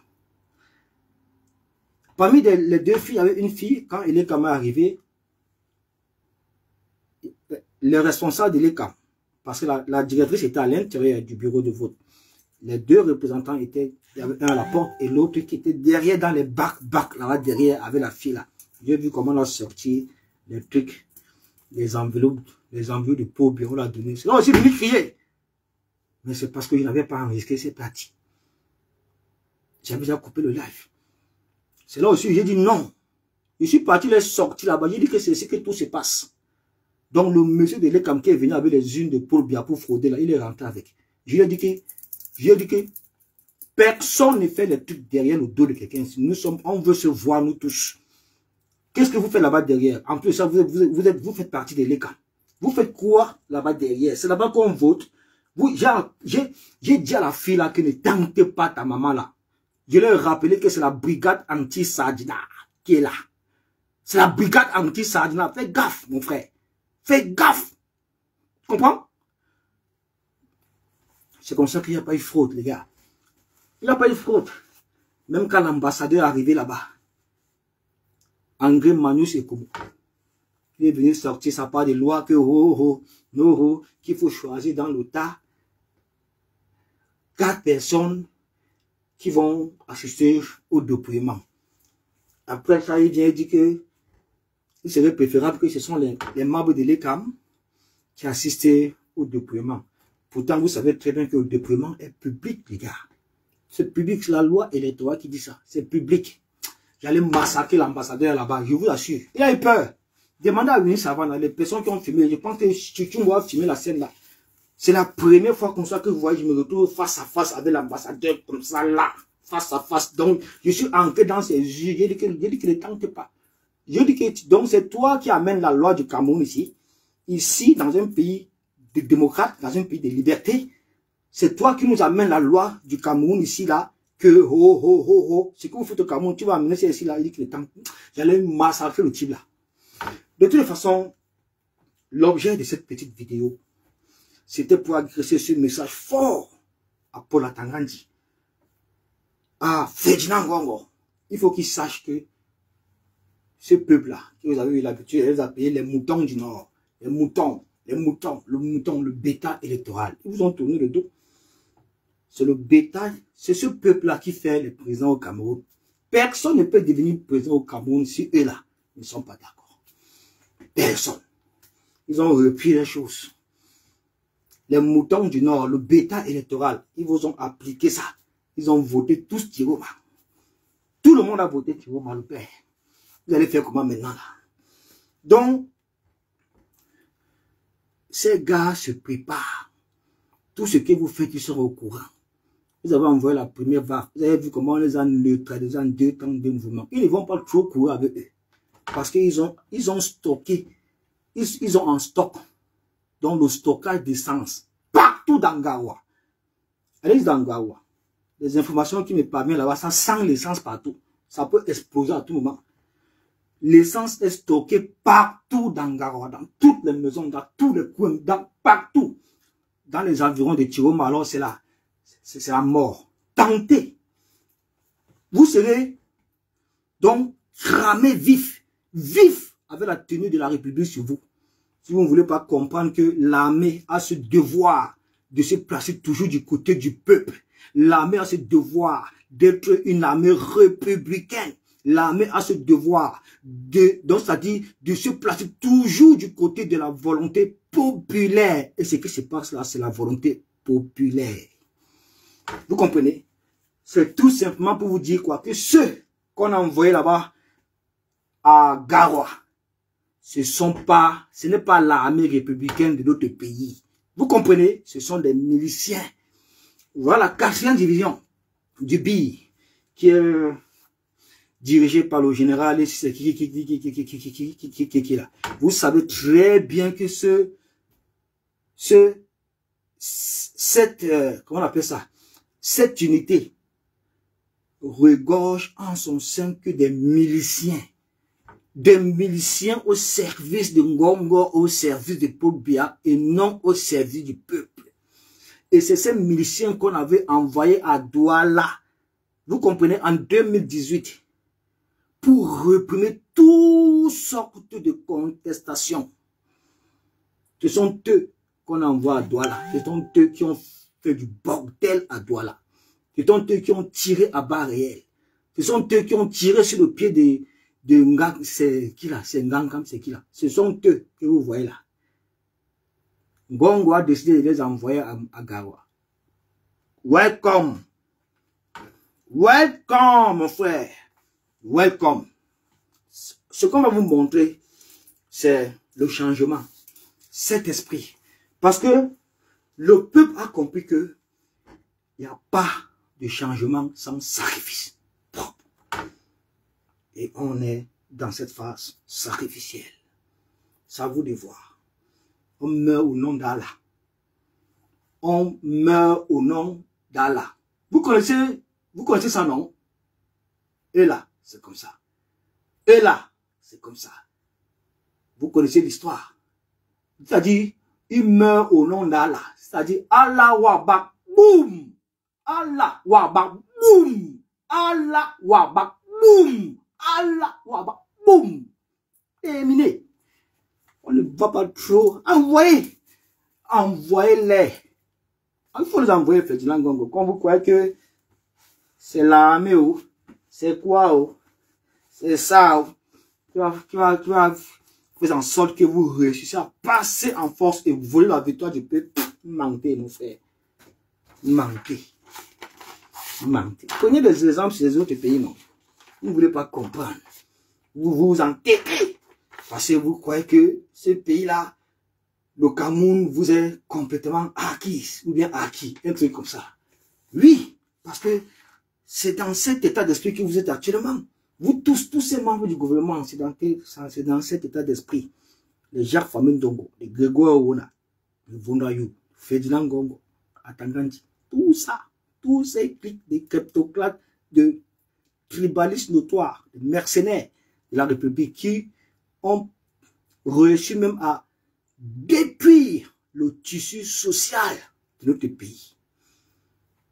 Parmi les 2 filles, il y avait une fille, quand l'ECAM est arrivé, le responsable de l'ECAM, parce que la directrice était à l'intérieur du bureau de vote. Les 2 représentants étaient, il y avait un à la porte et l'autre qui était derrière dans les bacs là-bas derrière avec la fille là. J'ai vu comment on a sorti les trucs, les enveloppes de pauvres, on l'a donné. C'est là aussi venu crier. Mais c'est parce que je n'avais pas enregistré ces parties. J'avais déjà coupé le live. C'est là aussi j'ai dit non. Je suis parti les sortir là-bas. J'ai dit que c'est ici que tout se passe. Donc le monsieur de l'ECAM qui est venu avec les unes de Paul Biya pour frauder là, il est rentré avec. Je lui ai dit que personne ne fait les trucs derrière le dos de quelqu'un. On veut se voir nous tous. Qu'est-ce que vous faites là-bas derrière? En plus, ça, vous faites partie de l'ECAM. Vous faites quoi là-bas derrière? C'est là-bas qu'on vote. J'ai dit à la fille là que ne tentez pas ta maman là. Je leur ai rappelé que c'est la brigade anti-Sardina qui est là. C'est la brigade anti-Sardina. Fais gaffe, mon frère. Fais gaffe. Tu comprends? C'est comme ça qu'il n'y a pas eu fraude, les gars. Il n'y a pas eu fraude. Même quand l'ambassadeur est arrivé là-bas, André Manus et Koumou, il est venu sortir sa part de loi que qu'il faut choisir dans le tas 4 personnes qui vont assister au dépouillement. Après ça, il vient dire que il serait préférable que ce sont les membres de l'ECAM qui assistent au dépouillement. Pourtant, vous savez très bien que le dépouillement est public, les gars. C'est public, c'est la loi électorale qui dit ça. C'est public. J'allais massacrer l'ambassadeur là-bas, je vous assure. Il a eu peur. Demandez à Winnie Savannah, les personnes qui ont filmé, je pense que tu vas filmer la scène là. C'est la première fois comme ça que vous voyez, je me retrouve face à face avec l'ambassadeur comme ça là. Face à face. Donc, je suis entré dans ses yeux. J'ai dit que ne tente pas. Je dis que donc c'est toi qui amènes la loi du Cameroun ici. Ici, dans un pays de démocrate, dans un pays de liberté, c'est toi qui nous amènes la loi du Cameroun ici là. Que ce que vous faites au Cameroun, tu vas amener ça ici là. Il dit que le temps. J'allais massacrer le type là. De toute façon, l'objet de cette petite vidéo, c'était pour adresser ce message fort à Paul Atangandi, à Ferdinand Ngongo. Il faut qu'il sache que ce peuple-là, que vous avez eu l'habitude, ils appellent les moutons du Nord, le mouton, le bétail électoral. Ils vous ont tourné le dos. C'est le bétail, c'est ce peuple-là qui fait le président au Cameroun. Personne ne peut devenir président au Cameroun si eux-là ne sont pas d'accord. Personne. Ils ont repris les choses. Les moutons du Nord, le bétail électoral, ils vous ont appliqué ça. Ils ont voté tous Tiroma. Tout le monde a voté Tiroma, le père. Vous allez faire comment maintenant là? Donc, ces gars se préparent. Tout ce que vous faites, ils seront au courant. Vous avez envoyé la première vague. Vous avez vu comment on les a neutralisés en 2 temps de mouvement. Ils ne vont pas trop courir avec eux. Parce qu'ils ont stocké. Ils ont en stock. Donc le stockage d'essence. Partout dans Garoua. Allez dans Garoua. Les informations qui me parviennent là-bas, ça sent l'essence partout. Ça peut exploser à tout moment. L'essence est stockée partout dans Garoua. Dans toutes les maisons, dans tous les coins, partout. Dans les environs de Tiroma, alors c'est là. C'est la mort. Tentez. Vous serez donc cramé vif. Vif avec la tenue de la République sur vous. Si vous ne voulez pas comprendre que l'armée a ce devoir de se placer toujours du côté du peuple. L'armée a ce devoir d'être une armée républicaine. L'armée a ce devoir donc c'est-à-dire de se placer toujours du côté de la volonté populaire. Et ce qui se passe là, c'est la volonté populaire. Vous comprenez? C'est tout simplement pour vous dire quoi? Que ceux qu'on a envoyés là-bas à Garoua, ce n'est pas l'armée républicaine de notre pays. Vous comprenez? Ce sont des miliciens. Voilà la 4e division du BI qui est dirigée par le général qui là. Vous savez très bien que comment on appelle ça? Cette unité regorge en son sein que des miliciens au service de Ngongo, au service de Paul Biya et non au service du peuple. Et c'est ces miliciens qu'on avait envoyés à Douala, vous comprenez, en 2018, pour réprimer toutes sortes de contestations. Ce sont eux qu'on envoie à Douala. Ce sont eux qui ont fait du bordel à Douala. Ce sont eux qui ont tiré à balles réelles. Ce sont eux qui ont tiré sur le pied de Ngam. C'est qui là? C'est Ngam, c'est qui là? Ce sont eux que vous voyez là. Ngongo a décidé de les envoyer à Garoua. Welcome. Welcome, mon frère. Welcome. Ce qu'on va vous montrer, c'est le changement. Cet esprit. Parce que le peuple a compris que il n'y a pas de changement sans sacrifice propre. Et on est dans cette phase sacrificielle. Ça vous de voir. On meurt au nom d'Allah. On meurt au nom d'Allah. Vous connaissez ça, non? Et là, c'est comme ça. Et là, c'est comme ça. Vous connaissez l'histoire. C'est-à-dire, il meurt au nom d'Allah. C'est-à-dire, Allah Wabak, boum. Allah Wabak, boum. Allah Waba, boum. Allah, waba, boum. Terminé. On ne va pas trop. Envoyez. Envoyez-les. Il faut les envoyer, Ferdinand Ngongo. Quand vous croyez que c'est l'armée ou c'est quoi ou c'est ça ou qui va faire en sorte que vous réussissez à passer en force et voler la victoire du peuple. Mentez, mon frère. Mentez. Mentez. Prenez des exemples sur les autres pays, non. Vous ne voulez pas comprendre. Vous vous entêtez. Parce que vous croyez que ce pays-là, le Cameroun, vous est complètement acquis. Ou bien acquis. Un truc comme ça. Oui. Parce que c'est dans cet état d'esprit que vous êtes actuellement. Vous tous ces membres du gouvernement, c'est dans cet état d'esprit. Les Jacques Famine Dongo, les Grégoire Ouna, les Vondayou, Ferdinand Ngongo, Atangandi, tout ça, tous ces clics de kleptocrates, de tribalistes notoires, de mercenaires de la République qui ont réussi même à détruire le tissu social de notre pays.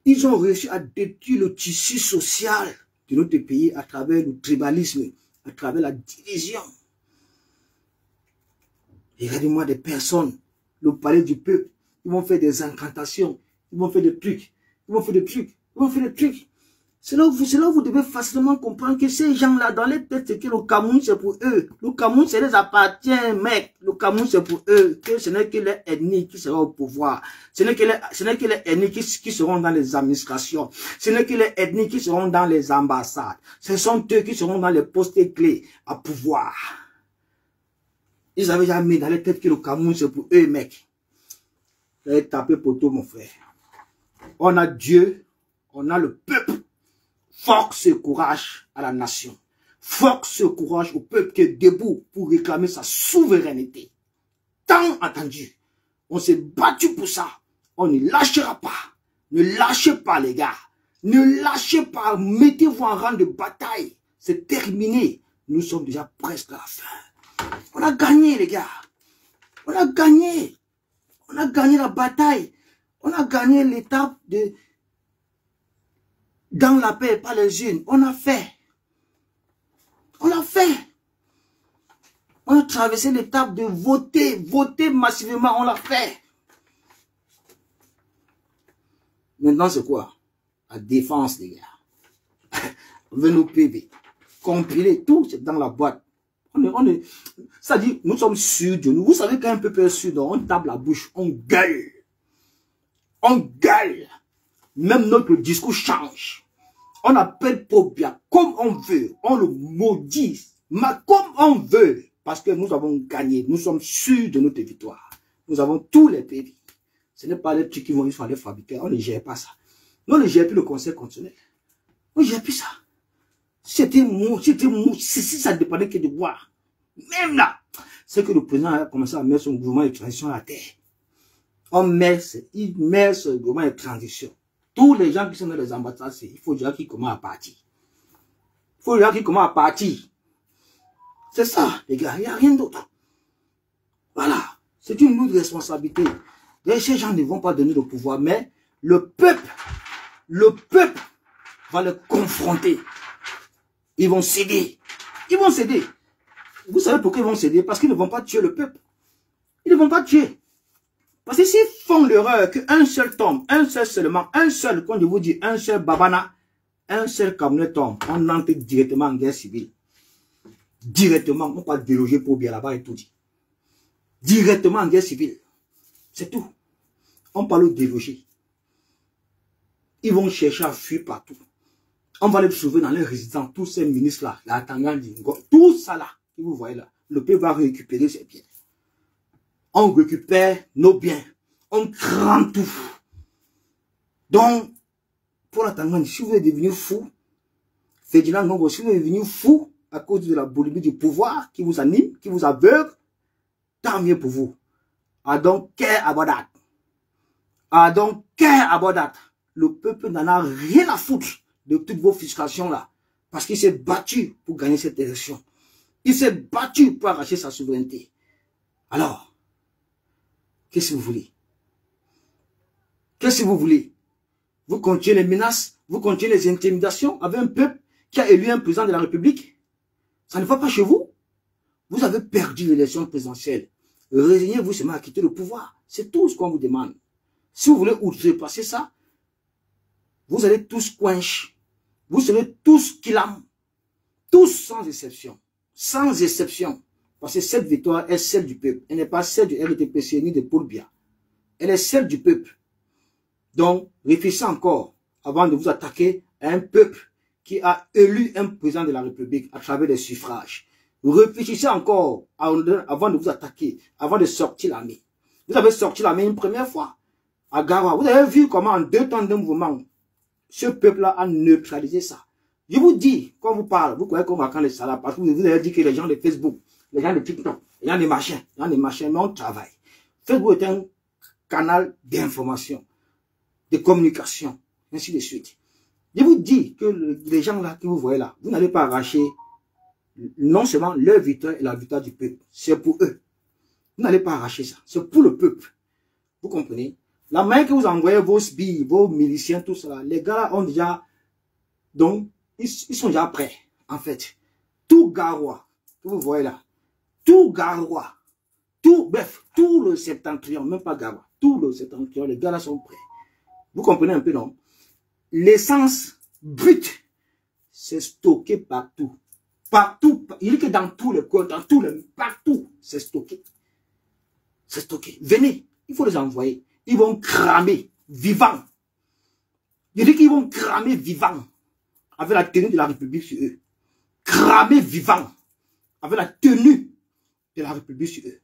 Ils ont réussi à détruire le tissu social de notre pays à travers le tribalisme, à travers la division. Regardez-moi des personnes, le palais du peuple, ils vont faire des incantations, ils vont faire des trucs, ils vont faire des trucs, ils vont faire des trucs. C'est là où vous devez facilement comprendre que ces gens-là, dans les têtes, c'est que le Cameroun, c'est pour eux. Le Cameroun, ça les appartient, mec. Le Cameroun, c'est pour eux. Que ce n'est que les ennemis qui seront au pouvoir. Ce n'est que les ennemis qui seront dans les administrations. Ce n'est que les ennemis qui seront dans les ambassades. Ce sont eux qui seront dans les postes clés à pouvoir. Ils avaient déjà mis dans les têtes que le Cameroun, c'est pour eux, mec. Vous allez taper pour tout, mon frère. On a Dieu, on a le peuple. Force et courage à la nation. Force et courage au peuple qui est debout pour réclamer sa souveraineté. Tant entendu. On s'est battu pour ça. On ne lâchera pas. Ne lâchez pas, les gars. Ne lâchez pas. Mettez-vous en rang de bataille. C'est terminé. Nous sommes déjà presque à la fin. On a gagné, les gars. On a gagné. On a gagné la bataille. On a gagné l'étape de... Dans la paix, pas les unes. On a fait. On l'a fait. On a traversé l'étape de voter. Voter massivement, on l'a fait. Maintenant, c'est quoi? La défense, les gars. On veut nos PV. Compiler tout, c'est dans la boîte. Ça dit, nous sommes sûrs de nous. Vous savez qu'un peuple est sûr, on tape la bouche, on gueule. On gueule. Même notre discours change. On appelle Pobia comme on veut. On le maudit. Mais comme on veut. Parce que nous avons gagné. Nous sommes sûrs de notre victoire. Nous avons tous les pays. Ce n'est pas les petits qui vont aller fabriquer. On ne gère pas ça. Nous ne gère plus le conseil constitutionnel. On ne gère plus ça. Si ça dépendait que de voir. Même là. C'est que le président a commencé à mettre son gouvernement de transition à terre. Il met ce gouvernement de transition. Tous les gens qui sont dans les ambassades, il faut déjà qu'ils commencent à partir. Il faut déjà qu'ils commencent à partir. C'est ça, les gars. Il n'y a rien d'autre. Voilà. C'est une lourde responsabilité. Ces gens ne vont pas donner le pouvoir, mais le peuple va les confronter. Ils vont céder. Ils vont céder. Vous savez pourquoi ils vont céder? Parce qu'ils ne vont pas tuer le peuple. Ils ne vont pas tuer. Parce que s'ils font l'erreur qu'un seul tombe, un seul seulement, un seul, quand je vous dis un seul babana, un seul Camerounais tombe, on entre directement en guerre civile. Directement, on ne peut pas déloger pour bien là-bas et tout dit. Directement en guerre civile. C'est tout. On parle de déloger. Ils vont chercher à fuir partout. On va les sauver dans les résidences, tous ces ministres-là, la Tangandi, tout ça là, que vous voyez là, le peuple va récupérer ses biens. On récupère nos biens. On crame tout. Donc, pour la Tanganyika, si vous êtes devenu fou, Ferdinand Ngongo, si vous êtes devenu fou à cause de la boulimie du pouvoir qui vous anime, qui vous aveugle, tant mieux pour vous. I don't care about that. I don't care about that. Le peuple n'en a rien à foutre de toutes vos frustrations là. Parce qu'il s'est battu pour gagner cette élection. Il s'est battu pour arracher sa souveraineté. Alors, qu'est-ce que vous voulez? Qu'est-ce que vous voulez? Vous continuez les menaces, vous continuez les intimidations avec un peuple qui a élu un président de la République. Ça ne va pas chez vous. Vous avez perdu l'élection présidentielle. Résignez-vous seulement à quitter le pouvoir. C'est tout ce qu'on vous demande. Si vous voulez outrepasser ça, vous allez tous coincher. Vous serez tous killam. Tous sans exception. Sans exception. Parce que cette victoire est celle du peuple. Elle n'est pas celle du RDPC ni de Paul Biya. Elle est celle du peuple. Donc, réfléchissez encore avant de vous attaquer à un peuple qui a élu un président de la République à travers des suffrages. Réfléchissez encore avant de vous attaquer, avant de sortir l'armée. Vous avez sorti l'armée une première fois à Garoua. Vous avez vu comment en 2 temps de mouvement, ce peuple-là a neutralisé ça. Je vous dis, quand vous parlez, vous croyez qu'on va prendre les salades, parce que vous avez dit que les gens de Facebook, les gens de TikTok, les gens de machin, mais on travaille. Facebook est un canal d'information, de communication, ainsi de suite. Je vous dis que les gens là que vous voyez là, vous n'allez pas arracher non seulement leur victoire et la victoire du peuple. C'est pour eux. Vous n'allez pas arracher ça. C'est pour le peuple. Vous comprenez? La main que vous envoyez vos SBI, vos miliciens, tout cela, les gars là ont déjà... Donc, ils sont déjà prêts, en fait. Tout Garoua, que vous voyez là, tout Garoua, bref, tout le septentrion, même pas Garoua, tout le septentrion, les gars là sont prêts. Vous comprenez un peu, non? L'essence brute, c'est stocké partout. Partout, il dit que dans tous les coins, dans tous les... Partout, c'est stocké. C'est stocké. Venez, il faut les envoyer. Ils vont cramer, vivants. Il dit qu'ils vont cramer vivants, avec la tenue de la République sur eux. Cramer vivants, avec la tenue de la République sur eux.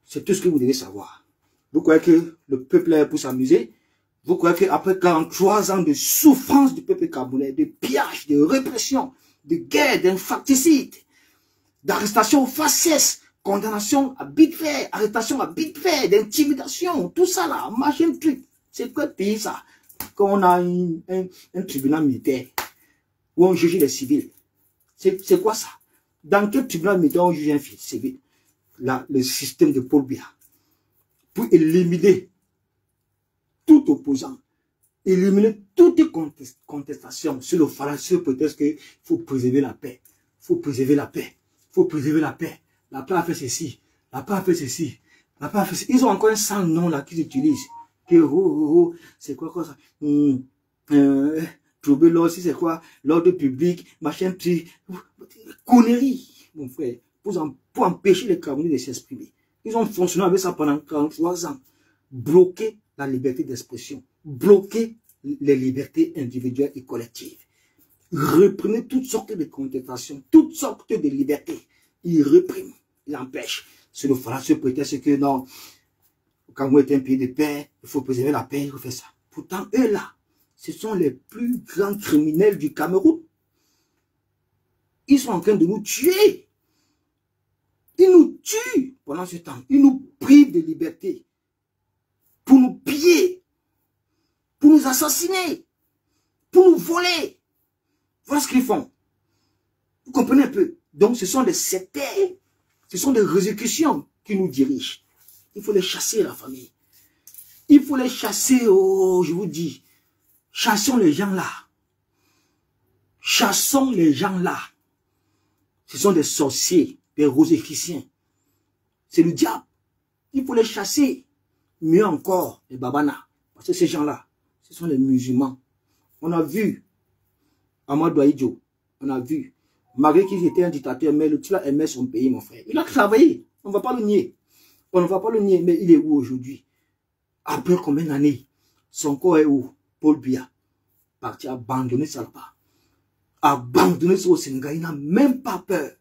C'est tout ce que vous devez savoir. Vous croyez que le peuple est pour s'amuser? Vous croyez qu'après 43 ans de souffrance du peuple camerounais, de pillage, de répression, de guerre, d'infanticide, d'arrestation aux faciès, condamnation à big fait, arrestation à big fait, d'intimidation, tout ça là, machin truc. C'est quoi le pays ça? Quand on a un tribunal militaire où on juge les civils. C'est quoi ça? Dans quel tribunal militaire on juge un civil? Là, le système de Paul Biya. Pour éliminer tout opposant, éliminer toute contestation sur le fallacieux prétexte qu'il faut préserver la paix. Il faut préserver la paix. Il faut préserver la paix. La paix a fait ceci. La paix a fait ceci. La paix a fait ceci. Ils ont encore un sans nom là qu'ils utilisent. C'est quoi ça? Trouver l'ordre, c'est quoi? L'ordre public, machin, petit. Conneries, mon frère. Pour empêcher les Camerounais de s'exprimer. Ils ont fonctionné avec ça pendant 43 ans. Bloquer la liberté d'expression. Bloquer les libertés individuelles et collectives. Reprenez toutes sortes de contestations, toutes sortes de libertés. Ils répriment, ils empêchent. C'est le fallacieux prétexte que non, le Cameroun est un pays de paix, il faut préserver la paix, il faut faire ça. Pourtant, eux là, ce sont les plus grands criminels du Cameroun. Ils sont en train de nous tuer. Ils nous tuent pendant ce temps. Ils nous privent de liberté. Pour nous piller. Pour nous assassiner. Pour nous voler. Voilà ce qu'ils font. Vous comprenez un peu? Donc ce sont des sectaires. Ce sont des exécutions qui nous dirigent. Il faut les chasser, la famille. Il faut les chasser, oh, je vous dis. Chassons les gens là. Chassons les gens là. Ce sont des sorciers, des rosicruciens. C'est le diable. Il faut les chasser. Mieux encore, les babana. Parce que ces gens-là, ce sont les musulmans. On a vu Amadou Ahidjo. On a vu. Malgré qu'il était un dictateur, mais le type aimait son pays, mon frère. Il a travaillé. On ne va pas le nier. On ne va pas le nier, mais il est où aujourd'hui? Après combien d'années? Son corps est où? Paul Biya. Parti abandonner ça là-bas. Abandonner ça au Sénégal. Il n'a même pas peur.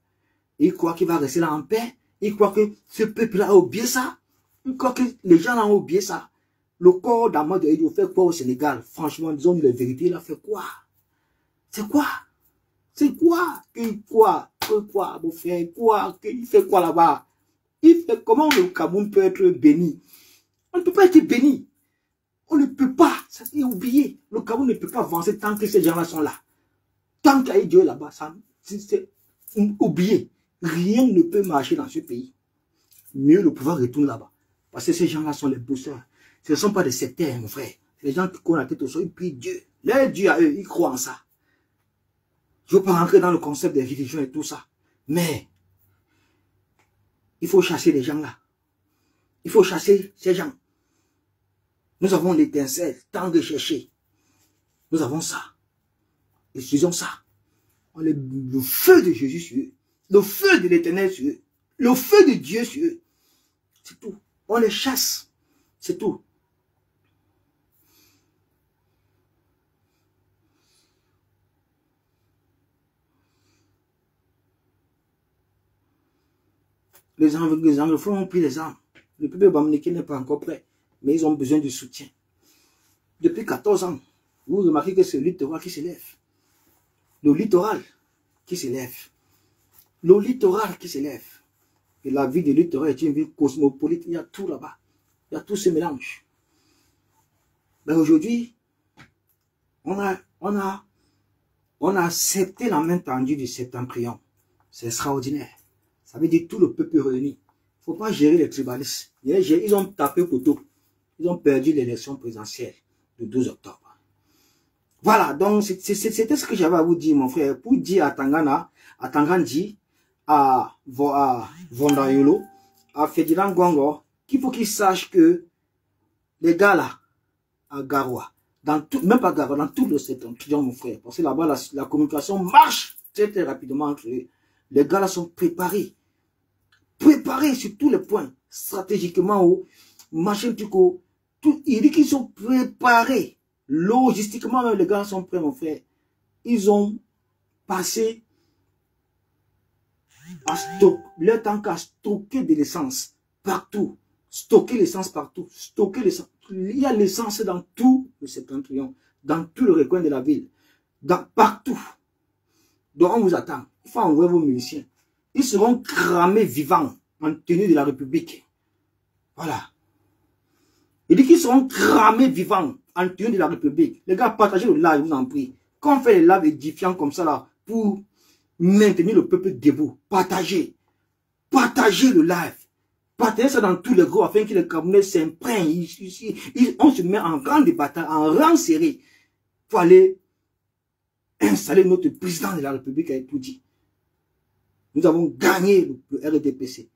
Il croit qu'il va rester là en paix. Il croit que ce peuple-là a oublié ça. Il croit que les gens là ont oublié ça. Le corps d'Amadou Ahidjo fait quoi au Sénégal? Franchement, disons la vérité, il a fait quoi? C'est quoi? C'est quoi? Quoi, mon frère? Quoi? Il fait quoi là-bas? Il fait comment le Cameroun peut être béni? On ne peut pas être béni. On ne peut pas. Ça c'est oublié. Le Cameroun ne peut pas avancer tant que ces gens-là sont là. Tant qu'il y a Dieu là-bas, c'est oublié. Rien ne peut marcher dans ce pays. Mieux le pouvoir retourne là-bas. Parce que ces gens-là sont les bosseurs. Ce ne sont pas des sectaires, mon frère. Les gens qui courent la tête au sol, ils prient Dieu. Leur Dieu à eux, ils croient en ça. Je ne veux pas rentrer dans le concept des religions et tout ça. Mais, il faut chasser les gens là. Il faut chasser ces gens. Nous avons l'étincelle, tant de chercher. Nous avons ça. Utilisons ça. Le feu de Jésus sur eux. Le feu de l'Éternel sur eux. Le feu de Dieu sur eux. C'est tout. On les chasse. C'est tout. Les anglophones ont pris les armes. Le peuple bamileke n'est pas encore prêt. Mais ils ont besoin de soutien. Depuis 14 ans, vous remarquez que c'est le littoral qui s'élève. Le littoral qui s'élève. Le littoral qui s'élève. Et la vie du littoral est une ville cosmopolite. Il y a tout là-bas. Il y a tout ce mélange. Mais aujourd'hui, on a accepté la main tendue du Septentrion. C'est extraordinaire. Ça veut dire tout le peuple réuni. Il ne faut pas gérer les tribalistes. Ils ont tapé poteau. Ils ont perdu l'élection présidentielle le 12 octobre. Voilà, donc c'était ce que j'avais à vous dire, mon frère. Pour dire à Tangana, à Tangandi, à Vondayolo, à Ferdinand Gongo, qu'il faut qu'ils sachent que les gars là, à Garoua, même pas Garoua, dans tout le Septentrion, mon frère, parce que là-bas, la communication marche très très rapidement entre eux. Les gars là sont préparés. Préparés sur tous les points, stratégiquement, au machin, tout, il dit qu'ils sont préparés. Logistiquement, même les gars sont prêts, mon frère. Ils ont passé à leur temps qu'à stocker de l'essence partout. Stocker l'essence partout. Stocker l'essence. Il y a l'essence dans tout le Septentrion, dans tout le recoin de la ville, partout. Donc on vous attend. Il faut envoyer vos musiciens. Ils seront cramés vivants en tenue de la République. Voilà. Il dit qu'ils seront cramés vivants en tenue de la République. Les gars, partagez le live, je vous en prie. Quand on fait les lives édifiants comme ça là, pour maintenir le peuple debout, partagez. Partagez le live. Partagez ça dans tous les groupes afin que les Camerounais s'imprègnent. On se met en rang de bataille, en rang serré. Pour aller installer notre président de la République avec tout dit. Nous avons gagné le RDPC.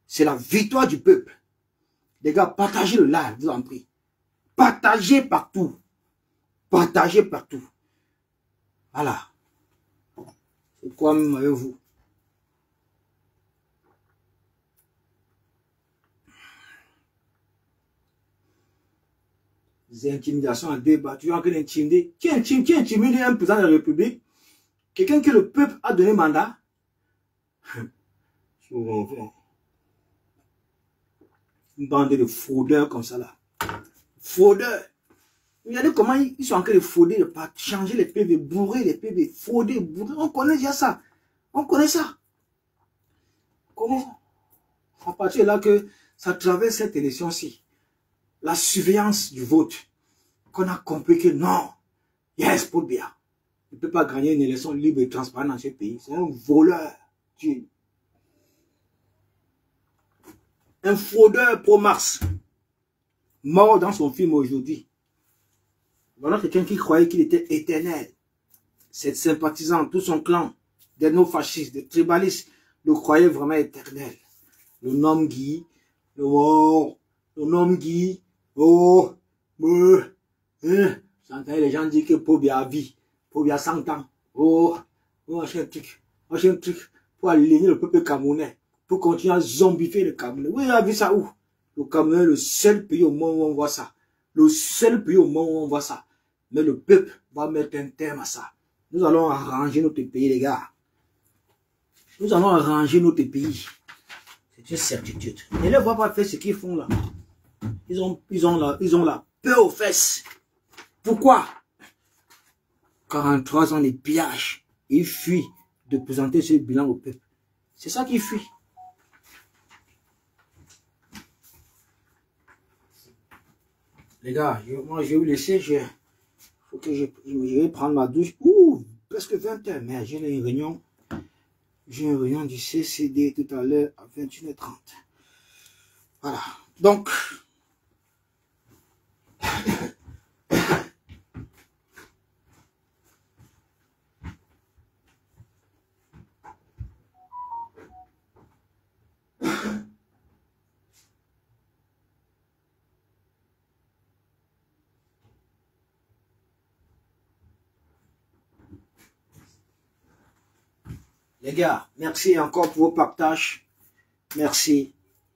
C'est la victoire du peuple. Les gars, partagez le live, je vous en prie. Partagez partout. Partagez partout. Voilà. C'est quoi même avec vous? Des intimidations à débat. Tu es en train d'intimider. Qui intimide un président de la République? Quelqu'un que le peuple a donné mandat? Une bande de fraudeurs comme ça là. Fraudeurs. Regardez comment ils sont en train de frauder, de changer les PV, bourrer les PV, frauder, bourrer. On connaît déjà ça. On connaît ça. Comment? À partir de là que ça traverse cette élection-ci. La surveillance du vote. Qu'on a compris que non. Yes, Paul Biya. Il ne peut pas gagner une élection libre et transparente dans ce pays. C'est un voleur. Un fraudeur pro-Mars. Mort dans son film aujourd'hui. Voilà quelqu'un qui croyait qu'il était éternel. Cette sympathisant, tout son clan, des néo-fascistes, des tribalistes, le croyaient vraiment éternel. Le nom Guy, le nom Guy, j'entendais les gens dire que Pobia a vie, Pobia a 100 ans, machin truc, pour aligner le peuple camerounais, pour continuer à zombifier le Camerounais. Oui, il a vu ça où? Le Cameroun est le seul pays au monde où on voit ça. Le seul pays au monde où on voit ça. Mais le peuple va mettre un terme à ça. Nous allons arranger notre pays, les gars. Nous allons arranger notre pays. C'est une certitude. Ne les voient pas faire ce qu'ils font là. Ils ont la peur aux fesses. Pourquoi? 43 ans de pillage. Ils fuient de présenter ce bilan au peuple. C'est ça qu'ils fuient. Les gars, moi je vais vous laisser. Faut que je vais prendre ma douche. Ouh, presque 20 h. Mais j'ai une réunion. J'ai une réunion du CCD tout à l'heure à 21 h 30. Voilà. Donc, Les gars, merci encore pour vos partages. Merci.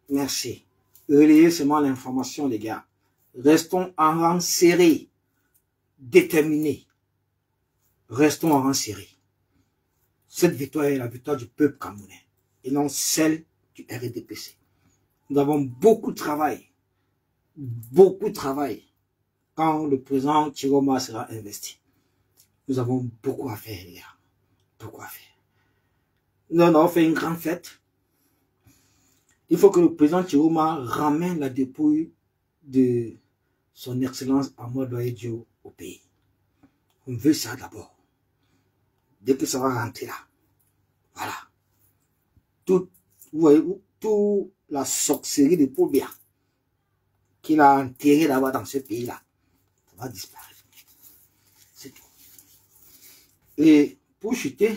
Merci. Relayez seulement l'information, les gars. Restons en rang serré. Déterminés. Restons en rang serré. Cette victoire est la victoire du peuple camerounais et non celle du RDPC. Nous avons beaucoup de travail. Beaucoup de travail quand le président Chiroma sera investi. Nous avons beaucoup à faire, les gars. Beaucoup à faire. Nous avons fait une grande fête. Il faut que le président Chiroma ramène la dépouille de son excellence Amadou Ahidjo au pays. On veut ça d'abord. Dès que ça va rentrer là. Voilà. Vous voyez, toute la sorcellerie de Paul Biya qu'il a enterré là-bas dans ce pays-là, ça va disparaître. C'est tout. Et pour chuter,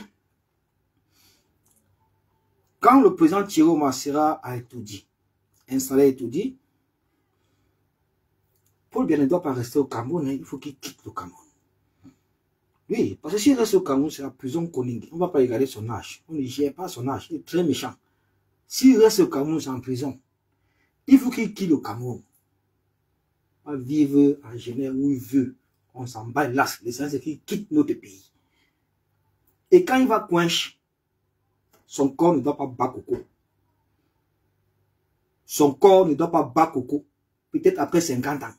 quand le président Chiroma sera à Etoudi, installé à Etoudi, Paul Biya ne doit pas rester au Cameroun, hein, il faut qu'il quitte le Cameroun. Oui, parce que s'il reste au Cameroun, c'est la prison Koning. On ne va pas regarder son âge. On ne gère pas son âge. Il est très méchant. S'il reste au Cameroun, c'est en prison. Il faut qu'il quitte le Cameroun. On va vivre en Genève où il veut. On s'en bat l'as. L'essentiel, c'est qu'il quitte notre pays. Et quand il va coincher, son corps ne doit pas battre coco. Son corps ne doit pas battre coco. Peut-être après 50 ans.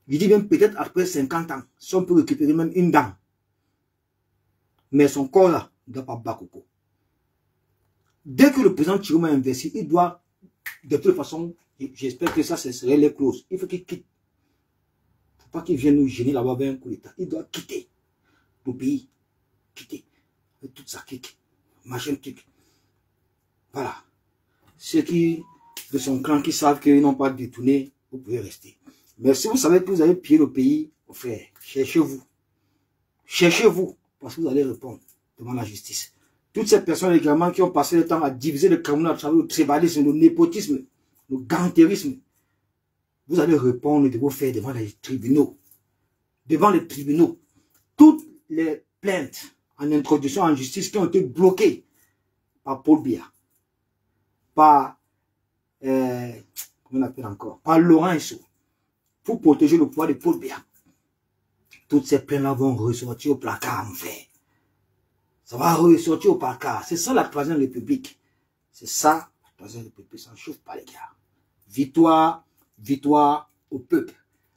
Je dis même peut-être après 50 ans, si on peut récupérer même une dent. Mais son corps là, ne doit pas battre coco. Dès que le président Chiroma a investi, il doit, de toute façon, j'espère que ça, ce serait les clauses. Il faut qu'il quitte. Il ne faut pas qu'il vienne nous gêner là-bas avec un coup d'État. Il doit quitter le pays. Quitter. Avec toute sa clique. Machin truc. Voilà. Ceux qui, de son clan, qui savent qu'ils n'ont pas détourné, vous pouvez rester. Mais si vous savez que vous avez pillé le pays, frère, cherchez-vous. Cherchez-vous, parce que vous allez répondre devant la justice. Toutes ces personnes également qui ont passé le temps à diviser le Cameroun à travers le tribalisme, le népotisme, le gantérisme, vous allez répondre de vos faits devant les tribunaux. Devant les tribunaux. Toutes les plaintes en introduction en justice qui ont été bloquées par Paul Biya, par, comment on appelle encore, par Laurent Esso, pour protéger le pouvoir de Paul Biya. Toutes ces plaintes-là vont ressortir au placard, mon frère. Ça va ressortir au placard. C'est ça la troisième république. C'est ça la troisième république. Ça ne chauffe pas, les gars. Victoire, victoire au peuple.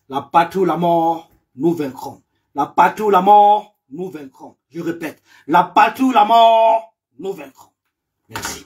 La patrie ou la mort, nous vaincrons. La patrie ou la mort, nous vaincrons. Je répète, la patrie ou la mort, nous vaincrons. Merci.